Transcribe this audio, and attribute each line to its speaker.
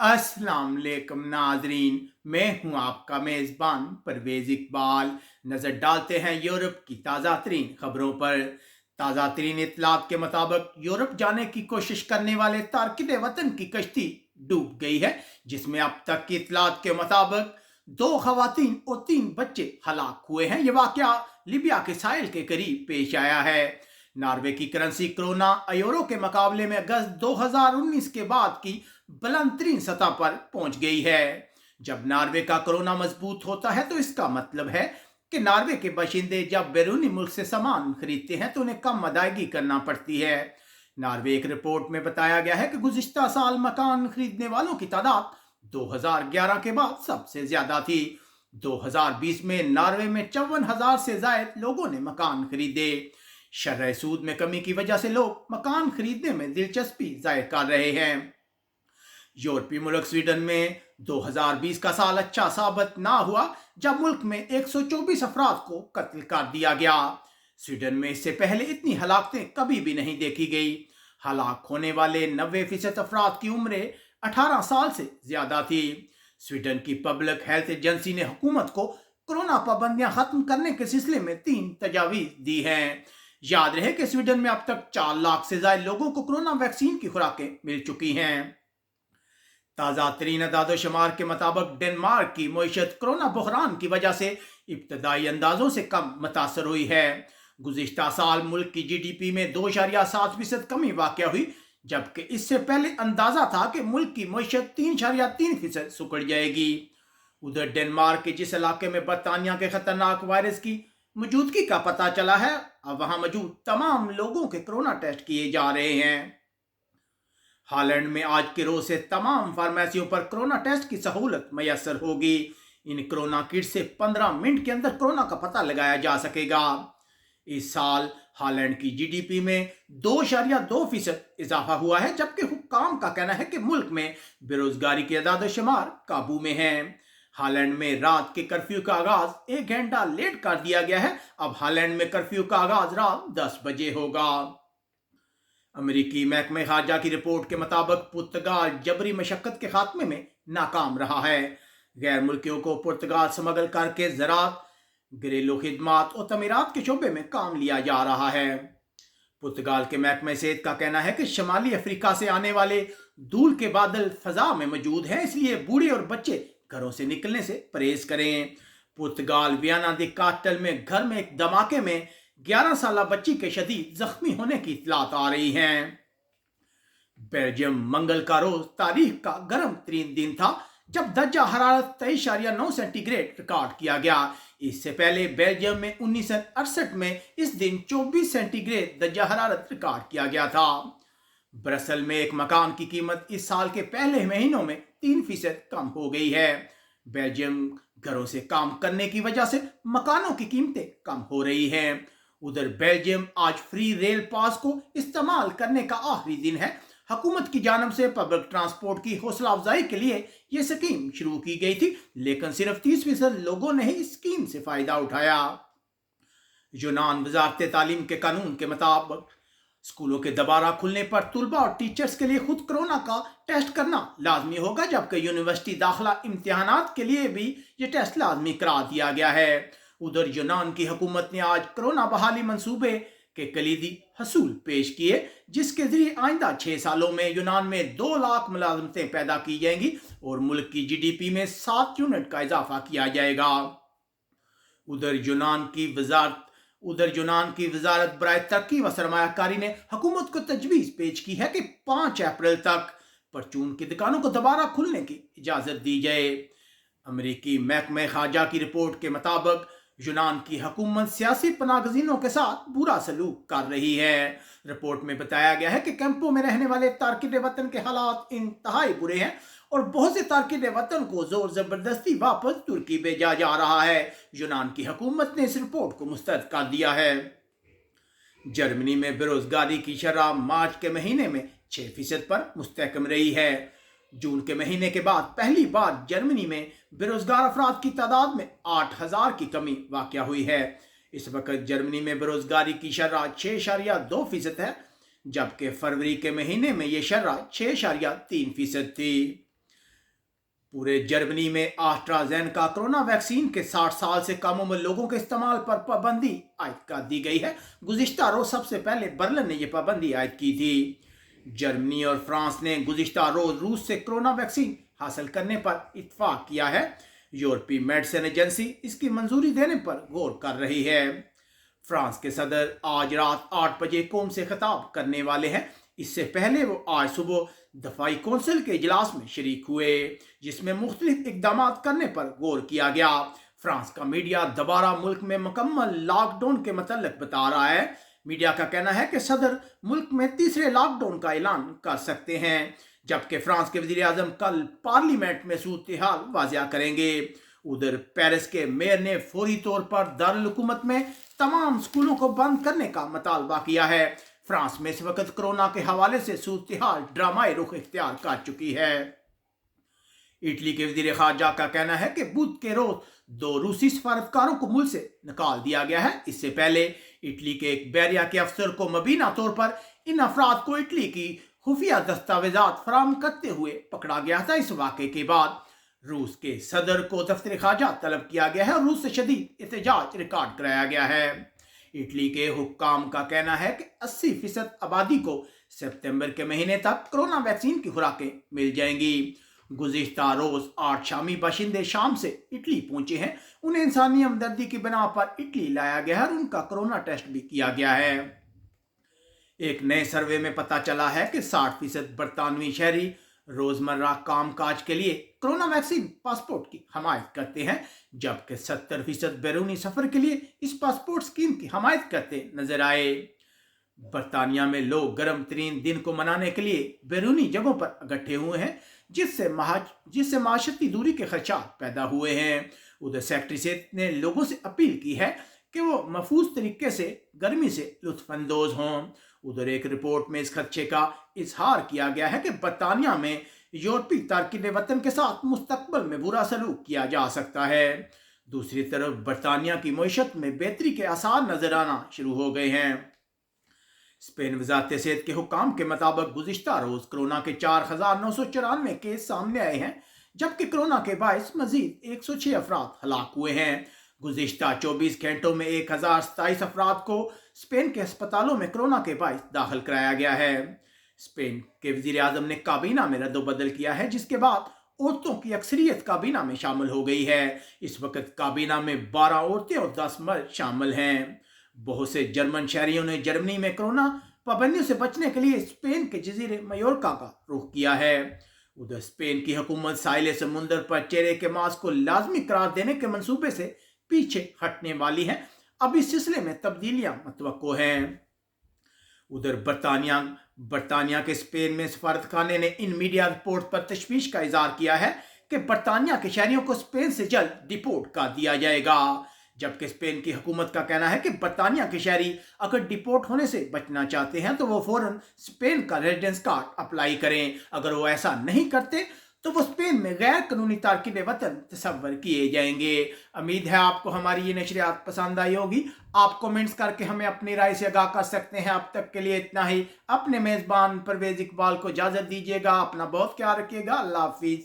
Speaker 1: अस्सलाम वालेकुम नाजरीन। मैं हूं आपका मेज़बान परवेज़ इकबाल। नज़र डालते हैं यूरोप की ताज़ा तरीन खबरों पर। ताज़ा तरीन इत्तलात के मुताबिक यूरोप जाने की कोशिश करने वाले तारकिन वतन की कश्ती डूब गई है, जिसमें अब तक की इत्तलात के मुताबिक 2 खवातीन और 3 बच्चे हलाक हुए हैं। यह वाक़या लीबिया के साहिल के करीब पेश आया है। नॉर्वे की करेंसी क्रोना यूरो के मुकाबले में अगस्त 2019 के बाद की बुलंद तरीन सतह पर पहुंच गई है। जब नॉर्वे का कोरोना मजबूत होता है तो इसका मतलब है कि नॉर्वे के बाशिंदे जब बैरूनी मुल्क से सामान खरीदते हैं तो उन्हें कम अदायगी करना पड़ती है। नॉर्वे एक रिपोर्ट में बताया गया है कि गुज़िश्ता साल मकान खरीदने वालों की तादाद 2011 के बाद सबसे ज्यादा थी। 2020 में नॉर्वे में 54,000 से ज्यादा लोगों ने मकान खरीदे। शरह सूद में कमी की वजह से लोग मकान खरीदने में दिलचस्पी जाहिर कर रहे हैं। यूरोपीय मुल्क स्वीडन में 2020 का साल अच्छा साबित ना हुआ, जब मुल्क में 124 अफराद को कत्ल कर दिया गया। स्वीडन में इससे पहले इतनी हलाकतें कभी भी नहीं देखी गई। हलाक होने वाले 90% अफराद की उम्र 18 साल से ज्यादा थी। स्वीडन की पब्लिक हेल्थ एजेंसी ने हुकूमत को कोरोना पाबंदियां खत्म करने के सिलसिले में 3 तजावीज दी हैं। याद रहे कि स्वीडन में अब तक 4 लाख से ज्यादा लोगों को कोरोना वैक्सीन की खुराकें मिल चुकी हैं। ताज़ा तरीन अदाद-ओ-शुमार के मुताबिक डेनमार्क की मईशत कोरोना बहरान की वजह से इब्तदाई अंदाजों से कम मुतासर हुई है। गुज़िश्ता साल मुल्क की GDP में 2.7% कमी वाक़या हुई, जबकि इससे पहले अंदाजा था कि मुल्क की मईशत 3.3% सुकड़ जाएगी। उधर डेनमार्क के जिस इलाके में बरतानिया के खतरनाक वायरस की मौजूदगी का पता चला है, अब वहां मौजूद तमाम लोगों के कोरोना टेस्ट किए जा रहे हैं। हॉलैंड में आज के रोज से तमाम फार्मेसियों पर कोरोना टेस्ट की सहूलत मैसर होगी। इन कोरोना किट से 15 मिनट के अंदर कोरोना का पता लगाया जा सकेगा। इस साल हॉलैंड की GDP में 2.2% इजाफा हुआ है, जबकि हुक्काम का कहना है कि मुल्क में बेरोजगारी के अदाद-ओ-शुमार काबू में है। हॉलैंड में रात के कर्फ्यू का आगाज 1 घंटा लेट कर दिया गया है। अब हॉलैंड में कर्फ्यू का आगाज रात 10 बजे होगा। अमेरिकी महकमे खारजा की रिपोर्ट के मुताबिक पुर्तगाल जबरी मशक्कत के खात्मे में नाकाम रहा है। गैर मुल्कियों को पुर्तगाल स्मगल करके ज़राअत, घरेलू खिदमात और तमीरात के शोबे में काम लिया जा रहा है। पुर्तगाल के महकमे सेहत का कहना है कि शमाली अफ्रीका से आने वाले धूल के बादल फजा में मौजूद हैं, इसलिए बूढ़े और बच्चे घरों से निकलने से परहेज करें। पुर्तगाल वियाना दी कास्टल में घर में एक धमाके में 11 साला बच्ची के शदीद जख्मी होने की इत्तलात आ रही हैं। बेल्जियम मंगल का रोज तारीख का गर्म तरीन दिन था, जब दर्जा हरारत 23.9 सेंटीग्रेड रिकॉर्ड किया गया। इससे पहले बेल्जियम में 1968 में इस दिन 24 सेंटीग्रेड दर्जा हरारत रिकॉर्ड किया गया था। ब्रसल में एक मकान की कीमत इस साल के पहले महीनों में 3% कम हो गई है। बेल्जियम घरों से काम करने की वजह से मकानों की कीमतें कम हो रही हैं। उधर बेल्जियम आज फ्री रेल पास को इस्तेमाल करने का आखिरी दिन है। हुकूमत की जानब से पब्लिक ट्रांसपोर्ट की हौसला अफजाई के लिए यह स्कीम शुरू की गई थी, लेकिन सिर्फ 30% लोगों ने ही इस स्कीम से फायदा उठाया। यूनान वजारत तालीम के कानून के मुताबिक स्कूलों के दोबारा खुलने पर तुलबा और टीचर्स के लिए खुद कोरोना का टेस्ट करना लाजमी होगा, जबकि यूनिवर्सिटी दाखिला इम्तिहानात के लिए भी ये टेस्ट लाजमी करा दिया गया है। उधर यूनान की हुकूमत ने आज कोरोना बहाली मंसूबे के कलीदी हसूल पेश किए, जिसके जरिए आइंदा 6 सालों में यूनान में 2 लाख मुलाजमतें पैदा की जाएंगी और मुल्क की GDP में 7 यूनिट का इजाफा किया जाएगा। उधर यूनान की वजारत बराए तरक्की व सरमायाकारी ने हुकूमत को तजवीज़ पेश की है कि 5 अप्रैल तक परचून की दुकानों को दोबारा खुलने की इजाज़त दी जाए। अमेरिकी महकमे खारजा की रिपोर्ट के मुताबिक यूनान की हुकूमत सियासी पनागज़ीनों के साथ बुरा सलूक कर रही है। रिपोर्ट में बताया गया है कि कैंपों में रहने वाले तारकिन वतन के हालात इंतहाई बुरे हैं और बहुत से तारकिन वतन को जोर जबरदस्ती वापस तुर्की भेजा जा रहा है। यूनान की हुकूमत ने इस रिपोर्ट को मुस्तरद कर दिया है। जर्मनी में बेरोजगारी की शरह मार्च के महीने में 6% पर मुस्तहकम रही है। जून के महीने के बाद पहली बार जर्मनी में बेरोजगार अफराद की तादाद में 8,000 की कमी वाक़या हुई है। इस वक्त जर्मनी में बेरोजगारी की शरह 6.2% है, जबकि फरवरी के महीने में यह शरह 6.3% थी। पूरे जर्मनी में एस्ट्राजेनेका कोरोना वैक्सीन के 60 साल से कम उम्र लोगों के इस्तेमाल पर पाबंदी आयद कर दी गई है। गुज़िश्ता रोज सबसे पहले बर्लिन ने यह पाबंदी आयद की थी। जर्मनी और फ्रांस ने गुज़िश्ता रोज रूस से कोरोना वैक्सीन हासिल करने पर इत्तेफाक किया है। यूरोपीय मेडिसिन एजेंसी इसकी मंजूरी देने पर गौर कर रही है। फ्रांस के सदर आज रात 8 बजे कौम से खिताब करने वाले हैं। इससे पहले वो आज सुबह दफाई कौंसिल के इजलास में शरीक हुए, जिसमें मुख्तलिफ इकदाम करने पर गौर किया गया। फ्रांस का मीडिया दोबारा मुल्क में मुकम्मल लॉकडाउन के मतलब बता रहा है। मीडिया का कहना है कि सदर मुल्क में तीसरे लॉकडाउन का ऐलान कर सकते हैं, जबकि फ्रांस के वजीर आजम कल पार्लियामेंट में सूरत हाल वाजिया करेंगे। उधर पेरिस के मेयर ने फौरी तौर पर दारुल हुकूमत में तमाम स्कूलों को बंद करने का मुतालबा किया है। फ्रांस में इस वक्त कोरोना के हवाले से सूरत हाल ड्रामाई रुख इख्तियार कर चुकी है। इटली के वजीर खारजा का कहना है कि बुध के रोज 2 रूसी सफारतकारों को मुल्क से निकाल दिया गया है। इससे पहले इटली के एक बहरिया के अफसर को मुबीना तौर पर इन अफराद को इटली की खुफिया दस्तावेजात फराहम करते हुए पकड़ा गया था। इस वाक़े के बाद रूस के सदर को दफ्तर खारजा तलब किया गया है और रूस से शदीद एहतजाज रिकॉर्ड कराया गया है। इटली के हुक्काम का कहना है कि 80% आबादी को सितंबर के महीने तक कोरोना वैक्सीन की खुराकें मिल जाएंगी। गुज़िश्ता रोज 8 शामी बाशिंदे शाम से इटली पहुंचे हैं। उन्हें इंसानी हमदर्दी की बिना पर इटली लाया गया है और उनका कोरोना टेस्ट भी किया गया है। एक नए सर्वे में पता चला है कि 60% बरतानवी शहरी रोजमर्रा कामकाज के लिए कोरोना वैक्सीन पासपोर्ट की हमायत करते हैं, जबकि 70% बैरूनी सफर के लिए इस पासपोर्ट स्कीम की हमायत करते नजर आए। बरतानिया में लोग गर्म तरीन दिन को मनाने के लिए बैरूनी जगहों पर इकट्ठे हुए हैं, जिससे माशरती दूरी के खदशात पैदा हुए हैं। उधर सेक्रेटरी सेहत ने लोगों से अपील की है कि वो महफूज तरीके से गर्मी से लुत्फानंदोज हों। उधर एक रिपोर्ट में इस खदशे का इजहार किया गया है कि बरतानिया में यूरोपीय तारकिन वतन के साथ मुस्तकबल में बुरा सलूक किया जा सकता है। दूसरी तरफ बरतानिया की मईशत में बेहतरी के आसार नजर आना शुरू हो गए हैं। स्पेन वजारत सेहत के हुक्काम के मुताबिक गुज़िश्ता रोज कोरोना के 4,994 केस सामने आए हैं, जबकि कोरोना के बायस मजीद 106 अफराद हलाक हुए हैं। गुज़िश्ता 24 घंटों में 1027 अफराद को स्पेन के अस्पतालों में कोरोना के बायस दाखिल कराया गया है। स्पेन के वजीर आजम ने काबीना में रद्दोबदल किया है, जिसके बाद औरतों की अक्सरियत काबीना में शामिल हो गई है। इस वक्त काबीना में 12 औरतें और 10 मर्द शामिल हैं। बहुत से जर्मन शहरियों ने जर्मनी में कोरोना पाबंदियों से बचने के लिए स्पेन के जजीरे मयोर्का का रुख किया है। उधर स्पेन की हुकूमत साहिल समुंदर पर चेहरे के मास्क को लाजमी करार देने के मंसूबे से पीछे हटने वाली है। अब इस सिलसिले में तब्दीलियां मुतवक्को हैं। उधर बरतानिया के स्पेन में सफारतखाने ने इन मीडिया रिपोर्ट पर तशवीश का इजहार किया है कि बरतानिया के शहरियों को स्पेन से जल्द डिपोर्ट कर दिया जाएगा, जबकि स्पेन की हुकूमत का कहना है कि बरतानिया के शहरी अगर डिपोर्ट होने से बचना चाहते हैं तो वो फौरन स्पेन का रेजिडेंस कार्ड अप्लाई करें। अगर वो ऐसा नहीं करते तो वो स्पेन में गैर कानूनी तारकिन वतन तस्वर किए जाएंगे। उम्मीद है आपको हमारी ये नशरियात पसंद आई होगी। आप कमेंट्स करके हमें अपनी राय से आगाह कर सकते हैं। अब तक के लिए इतना ही। अपने मेज़बान परवेज़ इकबाल को इजाज़त दीजिएगा। अपना बहुत ख्याल रखिएगा। अल्लाह हाफिज़।